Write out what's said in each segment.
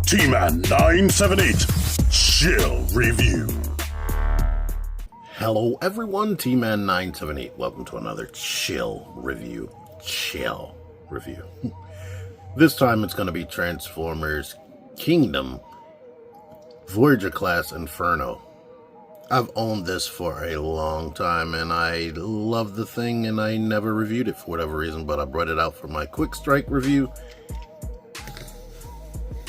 T-Man 978 Chill Review. Hello everyone, T-Man 978. Welcome to another Chill Review. This time it's going to be Transformers Kingdom Voyager class Inferno. I've owned this for a long time and I love the thing and I never reviewed it for whatever reason, but I brought it out for my quick strike review.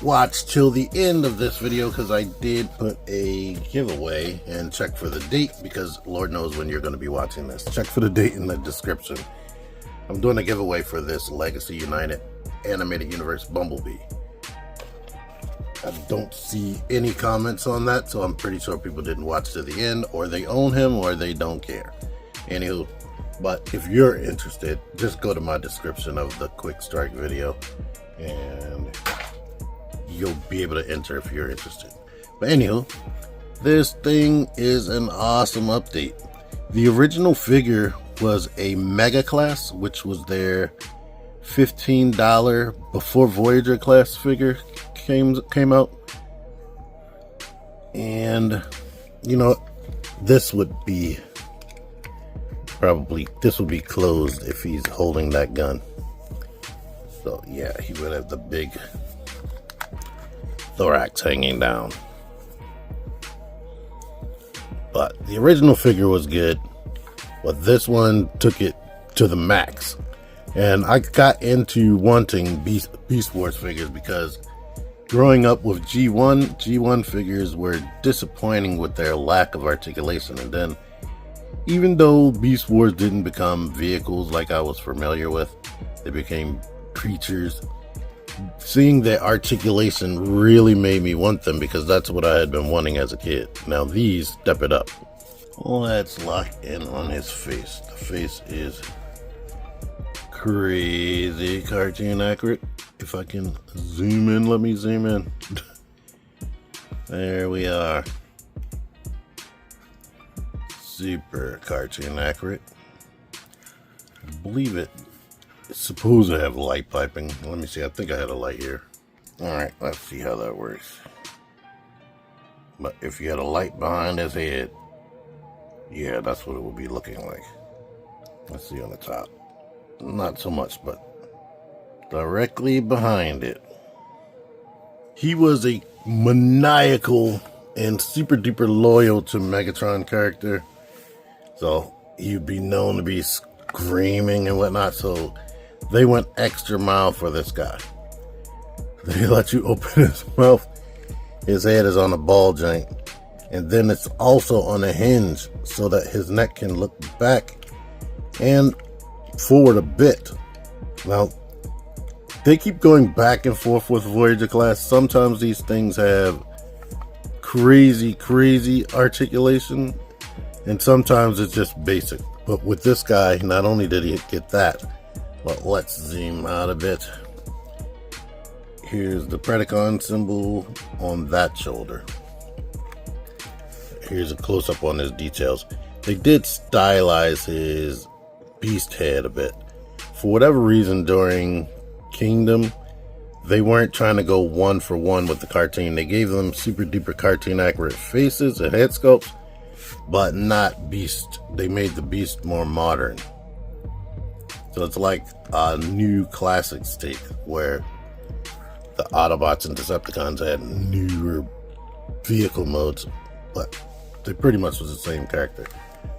Watch till the end of this video because I did put a giveaway, and check for the date because Lord knows when you're going to be watching this. Check for the date in the description. I'm doing a giveaway for this Legacy United Animated Universe Bumblebee. I don't see any comments on that, so I'm pretty sure people didn't watch to the end, or they own him, or they don't care. Anywho, but if you're interested, just go to my description of the quick strike video, and you'll be able to enter if you're interested. But anywho, this thing is an awesome update. The original figure was a Mega Class, which was their $15 before Voyager class figure came out. And you know, this would be closed if he's holding that gun. So yeah, he would have the big thorax hanging down. But the original figure was good, but this one took it to the max. And I got into wanting Beast Wars figures because growing up with G1 figures were disappointing with their lack of articulation. And then even though Beast Wars didn't become vehicles like I was familiar with, they became creatures. Seeing their articulation really made me want them because that's what I had been wanting as a kid. Now these step it up. Let's lock in on his face. The face is crazy cartoon accurate. If I can zoom in, let me zoom in. There we are. Super cartoon accurate. I believe it's supposed to have light piping. Let me see. I think I had a light here. Alright, let's see how that works. But if you had a light behind his head, yeah, that's what it would be looking like. Let's see on the top. Not so much, but directly behind it. He was a maniacal and super duper loyal to Megatron character. So he'd be known to be screaming and whatnot. So they went extra mile for this guy. They let you open his mouth. His head is on a ball joint. And then it's also on a hinge so that his neck can look back and forward a bit. Now, they keep going back and forth with Voyager class. Sometimes these things have crazy articulation, and sometimes it's just basic. But with this guy, not only did he get that, but let's zoom out a bit. Here's the Predacon symbol on that shoulder. Here's a close-up on his details. They did stylize his beast head a bit. For whatever reason, during Kingdom, they weren't trying to go one for one with the cartoon. They gave them super duper cartoon accurate faces and head sculpts, but not beast. They made the beast more modern. So it's like a new classics take where the Autobots and Decepticons had newer vehicle modes, but they pretty much was the same character.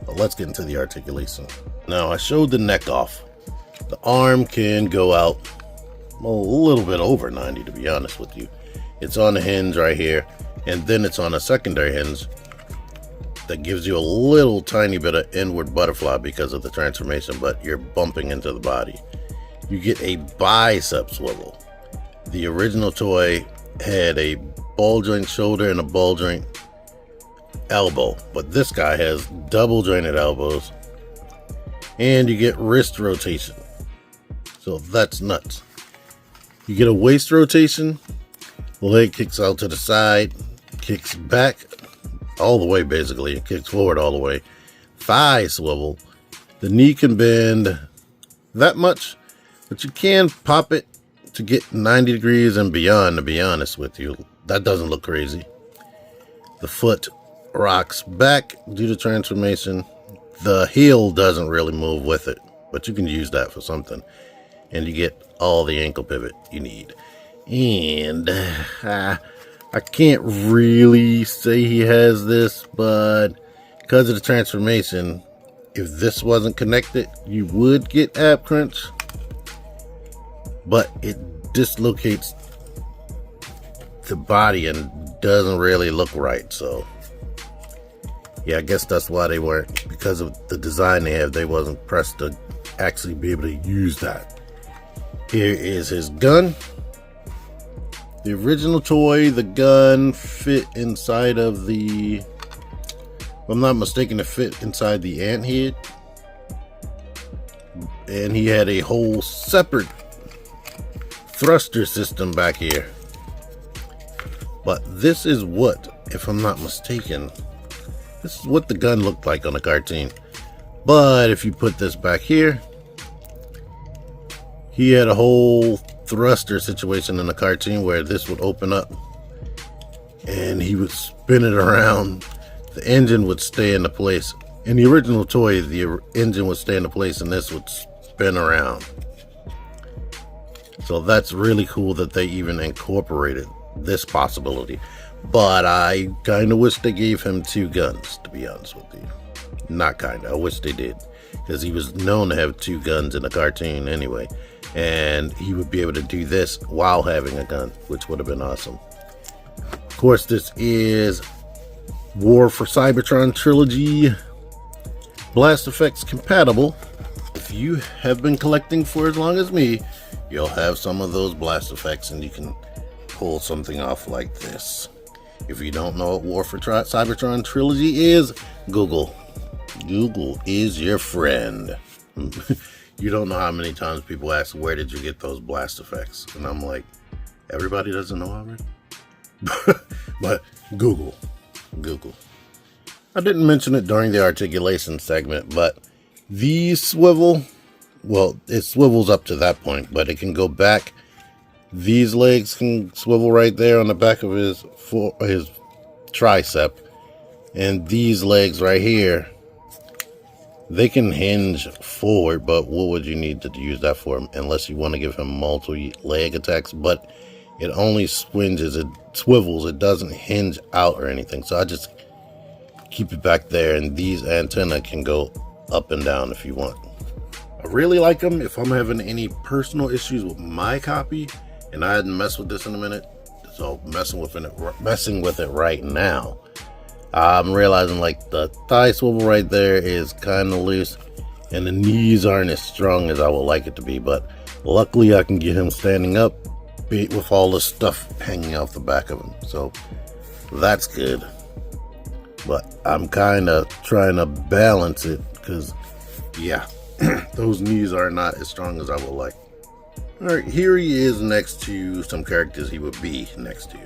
But let's get into the articulation. Now, I showed the neck off. The arm can go out a little bit over 90, to be honest with you. It's on a hinge right here, and then it's on a secondary hinge that gives you a little tiny bit of inward butterfly because of the transformation, but you're bumping into the body. You get a bicep swivel. The original toy had a ball joint shoulder and a ball joint elbow, but this guy has double jointed elbows, and you get wrist rotation. So that's nuts. You get a waist rotation, the leg kicks out to the side, kicks back all the way, basically, it kicks forward all the way. Thigh swivel. The knee can bend that much, but you can pop it to get 90 degrees and beyond, to be honest with you. That doesn't look crazy. The foot rocks back due to transformation. The heel doesn't really move with it, but you can use that for something. And you get all the ankle pivot you need. And I can't really say he has this, but because of the transformation, if this wasn't connected, you would get ab crunch. But it dislocates the body and doesn't really look right. So yeah, I guess that's why they weren't, because of the design they have, they wasn't pressed to actually be able to use that. Here is his gun. The original toy, the gun fit inside of the, if I'm not mistaken, it fit inside the ant head. And he had a whole separate thruster system back here. But this is what, if I'm not mistaken, this is what the gun looked like on a cartoon. But if you put this back here, he had a whole thruster situation in the cartoon where this would open up and he would spin it around. The engine would stay into place. In the original toy, the engine would stay into place and this would spin around. So that's really cool that they even incorporated this possibility. But I kind of wish they gave him two guns, to be honest with you. Not kind of, I wish they did, because he was known to have two guns in the cartoon anyway, and he would be able to do this while having a gun, which would have been awesome. Of course, this is War for Cybertron Trilogy Blast Effects compatible. If you have been collecting for as long as me, you'll have some of those blast effects and you can pull something off like this. If you don't know what War for Cybertron Trilogy is, Google. Google is your friend. You don't know how many times people ask, where did you get those blast effects? And I'm like, everybody doesn't know already? But Google. I didn't mention it during the articulation segment, but these swivel, well, it swivels up to that point, but it can go back. These legs can swivel right there on the back of his tricep. And these legs right here, they can hinge forward, but what would you need to use that for? Unless you want to give him multi-leg attacks, but it only swivels, it doesn't hinge out or anything. So I just keep it back there, and these antennae can go up and down if you want. I really like them if I'm having any personal issues with my copy, and I hadn't messed with this in a minute, so messing with it right now. I'm realizing like the thigh swivel right there is kind of loose, and the knees aren't as strong as I would like it to be, but luckily I can get him standing up with all the stuff hanging off the back of him, so that's good. But I'm kind of trying to balance it because, yeah, those knees are not as strong as I would like. All right, here he is next to some characters he would be next to.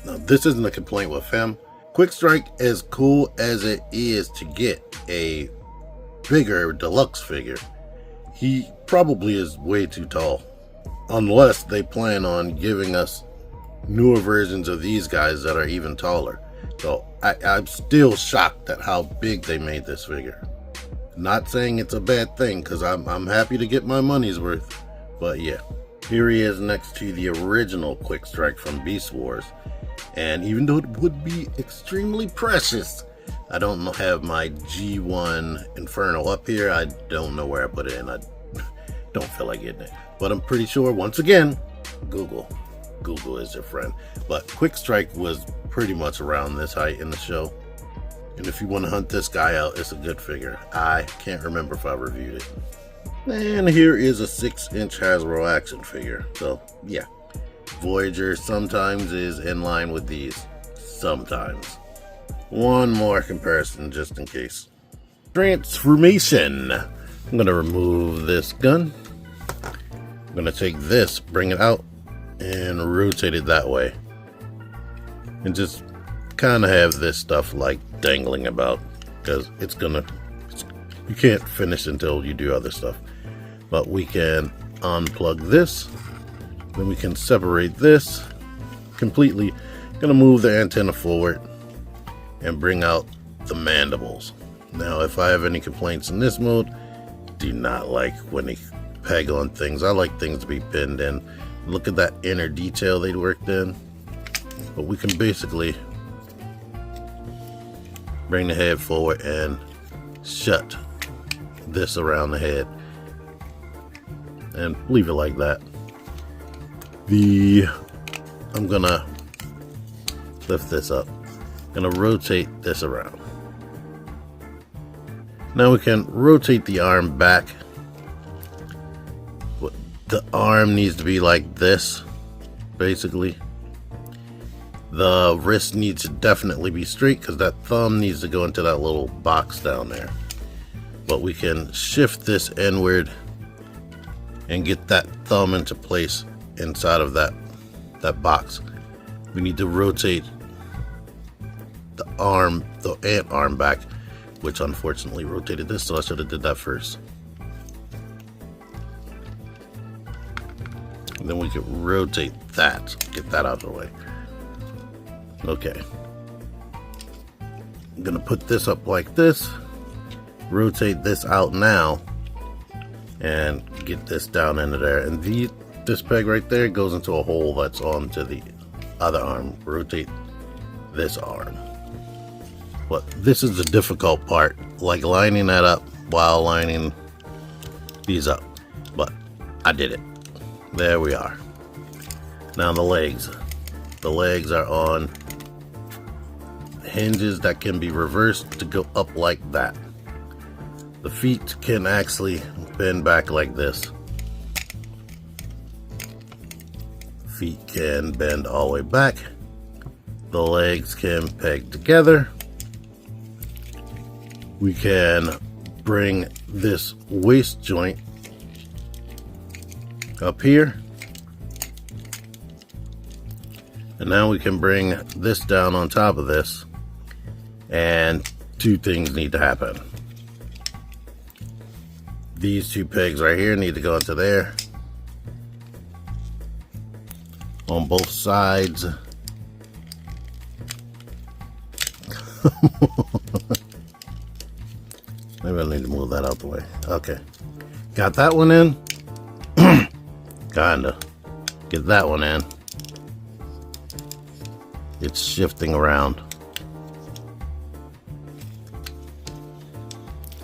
Now, this isn't a complaint with him. Quick Strike, as cool as it is to get a bigger deluxe figure, he probably is way too tall. Unless they plan on giving us newer versions of these guys that are even taller. So I'm still shocked at how big they made this figure. Not saying it's a bad thing, because I'm happy to get my money's worth. But yeah, here he is next to the original Quick Strike from Beast Wars. And even though it would be extremely precious, I don't have my G1 Inferno up here. I don't know where I put it in. I don't feel like getting it. But I'm pretty sure, once again, Google is your friend. But Quick Strike was pretty much around this height in the show. And if you want to hunt this guy out, it's a good figure. I can't remember if I reviewed it. And here is a 6-inch Hasbro action figure. So yeah, Voyager sometimes is in line with these. Sometimes. One more comparison just in case. Transformation. I'm going to remove this gun. I'm going to take this, bring it out, and rotate it that way. And just kind of have this stuff like dangling about, because you can't finish until you do other stuff. But we can unplug this. Then we can separate this completely. Gonna move the antenna forward and bring out the mandibles. Now, if I have any complaints in this mode, do not like when they peg on things. I like things to be pinned in. Look at that inner detail they worked in. But we can basically bring the head forward and shut this around the head and leave it like that. I'm gonna lift this up. Gonna rotate this around. Now we can rotate the arm back. The arm needs to be like this, basically. The wrist needs to definitely be straight because that thumb needs to go into that little box down there. But we can shift this inward and get that thumb into place inside of that box. We need to rotate the ant arm back, which unfortunately rotated this, so I should have did that first. And then we can rotate that, get that out of the way. Okay. I'm gonna put this up like this, rotate this out now, and get this down into there. And this peg right there goes into a hole that's onto the other arm. Rotate this arm. But this is the difficult part, like lining that up while lining these up. But I did it. There we are. Now the legs. The legs are on hinges that can be reversed to go up like that. The feet can actually bend back like this. Feet can bend all the way back. The legs can peg together. We can bring this waist joint up here. And now we can bring this down on top of this. And two things need to happen. These two pegs right here need to go into there. On both sides. Maybe I need to move that out the way. Okay. Got that one in. Kinda. Get that one in. It's shifting around.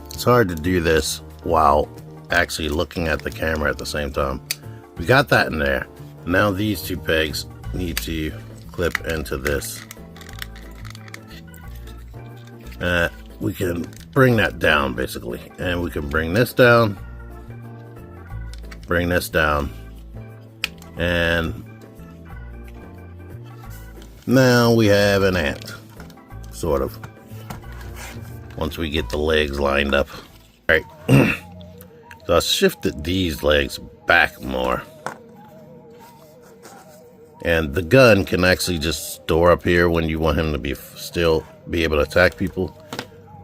It's hard to do this while actually looking at the camera at the same time. We got that in there. Now these two pegs need to clip into this. We can bring that down basically, and we can bring this down, and now we have an ant, sort of, once we get the legs lined up. All right, so I shifted these legs back more, and the gun can actually just store up here when you want him to still be able to attack people.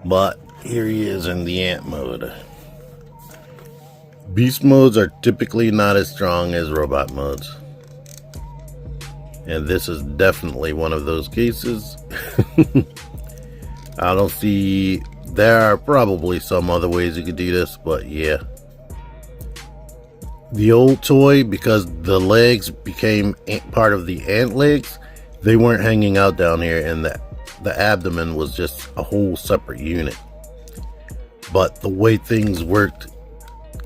But here he is in the ant mode. Beast modes are typically not as strong as robot modes. And this is definitely one of those cases. I don't see... There are probably some other ways you could do this, but yeah. The old toy, because the legs became part of the ant legs, they weren't hanging out down here, and the abdomen was just a whole separate unit. But the way things worked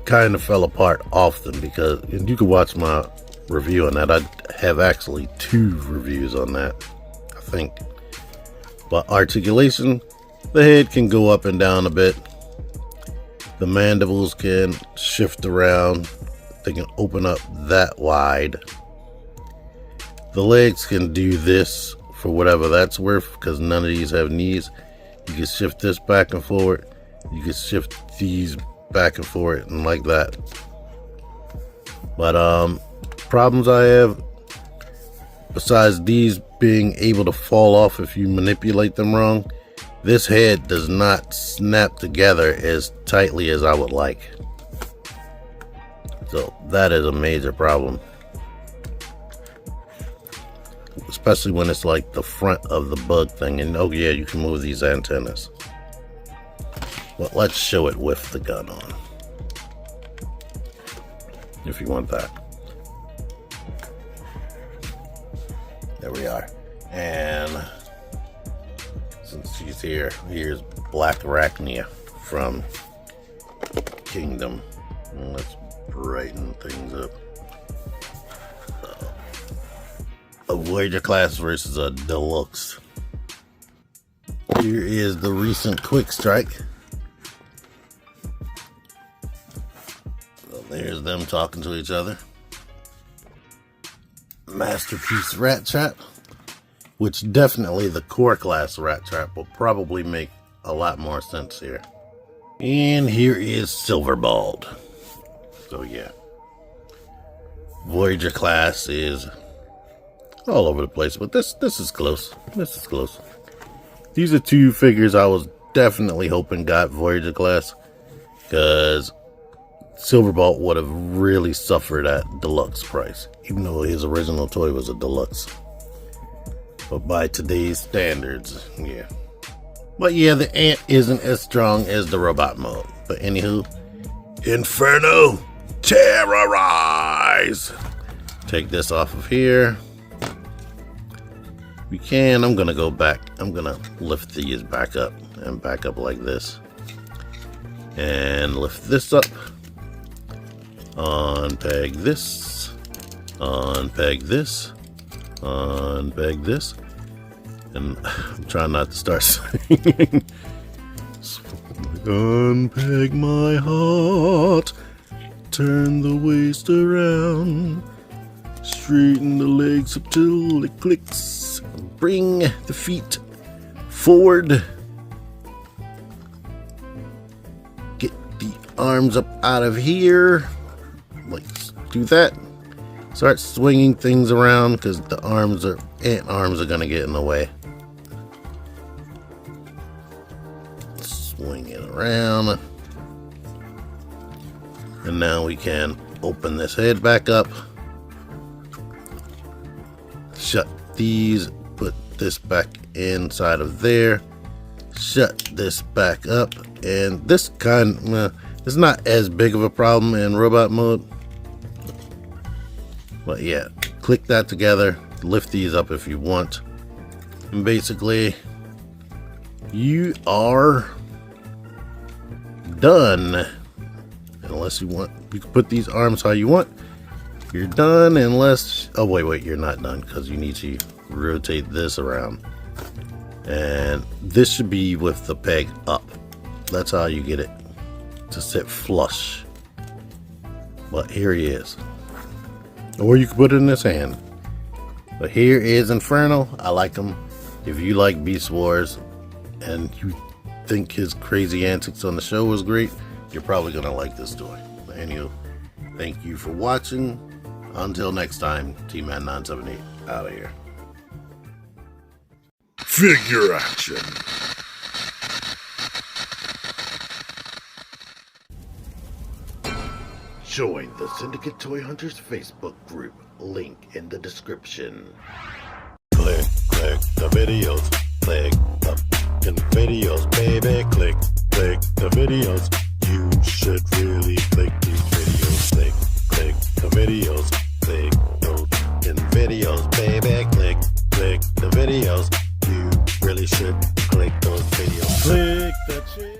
kind of fell apart often, because, and you can watch my review on that. I have actually 2 reviews on that, I think. But articulation, the head can go up and down a bit. The mandibles can shift around. They can open up that wide. The legs can do this for whatever that's worth, because none of these have knees. You can shift this back and forward. You can shift these back and forward and like that. But problems I have, besides these being able to fall off if you manipulate them wrong, this head does not snap together as tightly as I would like. So that is a major problem. Especially when it's like the front of the bug thing. And oh yeah, you can move these antennas. But let's show it with the gun on. If you want that. There we are. And since she's here, here's Black Arachnia from Kingdom. And let's brighten things up. A Voyager class versus a deluxe. Here is the recent quick strike. So there's them talking to each other. Masterpiece rat trap, which definitely the core class rat trap will probably make a lot more sense here. And here is Silverbald. So yeah, Voyager class is all over the place, but this is close. This is close. These are two figures I was definitely hoping got Voyager class, because Silverbolt would have really suffered at deluxe price, even though his original toy was a deluxe. But by today's standards, yeah. But yeah, the ant isn't as strong as the robot mode. But anywho, Inferno, terrorize! Take this off of here. We can. I'm gonna go back. I'm gonna lift these back up and back up like this, and lift this up. Unpeg this. Unpeg this. Unpeg this. And I'm trying not to start singing. Unpeg my heart. Turn the waist around. Straighten the legs up till it clicks. Bring the feet forward. Get the arms up out of here. Like, do that. Start swinging things around, because the ant arms are going to get in the way. Swing it around. And now we can open this head back up. Shut these, put this back inside of there, shut this back up, and this is not as big of a problem in robot mode. But yeah, click that together, lift these up if you want, and basically you are done. Unless you want, you can put these arms how you want. You're done unless, oh wait, you're not done, because you need to rotate this around. And this should be with the peg up. That's how you get it to sit flush. But here he is. Or you can put it in his hand. But here is Inferno. I like him. If you like Beast Wars and you think his crazy antics on the show was great, you're probably going to like this toy. But anyway, thank you for watching. Until next time, T-Man978 out of here. Figure action. Join the Syndicate Toy Hunters Facebook group. Link in the description. Click the videos. Click the videos, baby. Click the videos. You should really click these videos. Click the videos. Click those videos, baby. Click the videos. You really should click those videos. Click that shit.